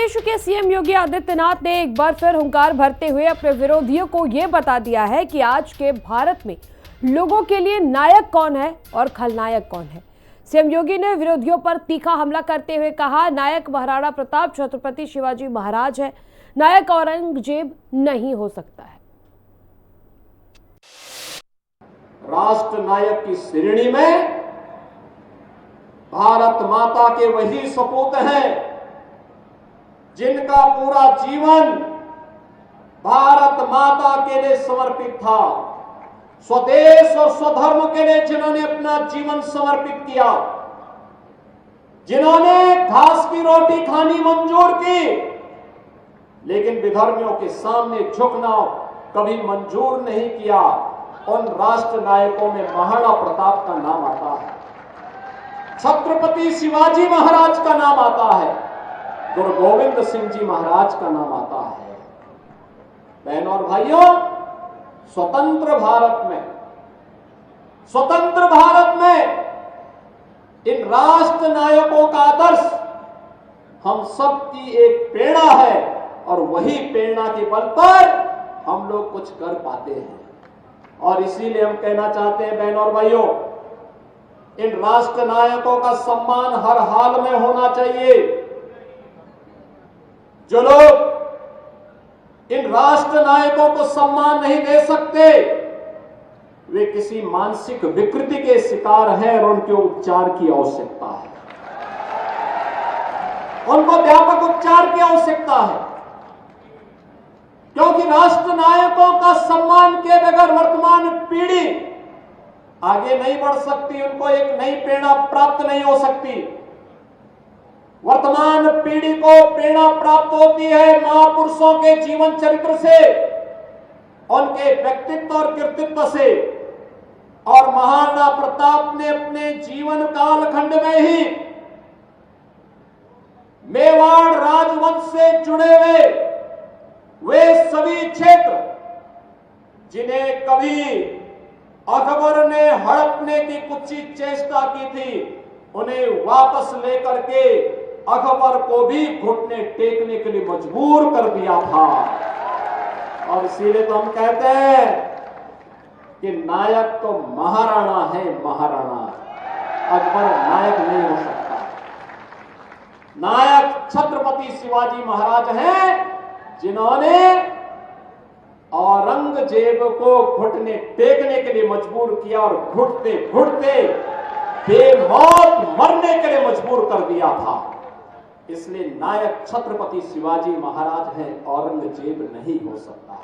प्रदेश के सीएम योगी आदित्यनाथ ने एक बार फिर हुंकार भरते हुए अपने विरोधियों को यह बता दिया है कि आज के भारत में लोगों के लिए नायक कौन है और खलनायक कौन है। सीएम योगी ने विरोधियों पर तीखा हमला करते हुए कहा, नायक महाराणा प्रताप छत्रपति शिवाजी महाराज है, नायक औरंगजेब नहीं हो सकता है। राष्ट्र नायक की श्रेणी में भारत माता के वही सपूत हैं जिनका पूरा जीवन भारत माता के लिए समर्पित था, स्वदेश और स्वधर्म के लिए जिन्होंने अपना जीवन समर्पित किया, जिन्होंने घास की रोटी खानी मंजूर की लेकिन विधर्मियों के सामने झुकना कभी मंजूर नहीं किया। उन राष्ट्र नायकों में महाराणा प्रताप का नाम आता है, छत्रपति शिवाजी महाराज का नाम आता है, गुरु गोविंद सिंह जी महाराज का नाम आता है। बहनों और भाइयों, स्वतंत्र भारत में इन राष्ट्र नायकों का आदर्श हम सबकी एक प्रेरणा है और वही प्रेरणा के बल पर हम लोग कुछ कर पाते हैं। और इसीलिए हम कहना चाहते हैं बहनों और भाइयों, इन राष्ट्र नायकों का सम्मान हर हाल में होना चाहिए। जो लोग इन राष्ट्र नायकों को सम्मान नहीं दे सकते वे किसी मानसिक विकृति के शिकार हैं और उनके उपचार की आवश्यकता है, उनको व्यापक उपचार की आवश्यकता है, क्योंकि राष्ट्र नायकों का सम्मान के बगैर वर्तमान पीढ़ी आगे नहीं बढ़ सकती, उनको एक नई प्रेरणा प्राप्त नहीं हो सकती। वर्तमान पीढ़ी को प्रेरणा प्राप्त होती है महापुरुषों के जीवन चरित्र से, उनके व्यक्तित्व और कृतित्व से। और महाराणा प्रताप ने अपने जीवन कालखंड में ही मेवाड़ राजवंश से जुड़े हुए वे सभी क्षेत्र जिन्हें कभी अकबर ने हड़पने की कुत्सित चेष्टा की थी, उन्हें वापस लेकर के अकबर को भी घुटने टेकने के लिए मजबूर कर दिया था। और इसीलिए तो हम कहते हैं कि नायक तो महाराणा है, महाराणा, अकबर नायक नहीं हो सकता। नायक छत्रपति शिवाजी महाराज हैं जिन्होंने औरंगजेब को घुटने टेकने के लिए मजबूर किया और घुटते घुटते बेमौत मरने के लिए मजबूर कर दिया था। इसलिए नायक छत्रपति शिवाजी महाराज हैं, औरंगजेब नहीं हो सकता है।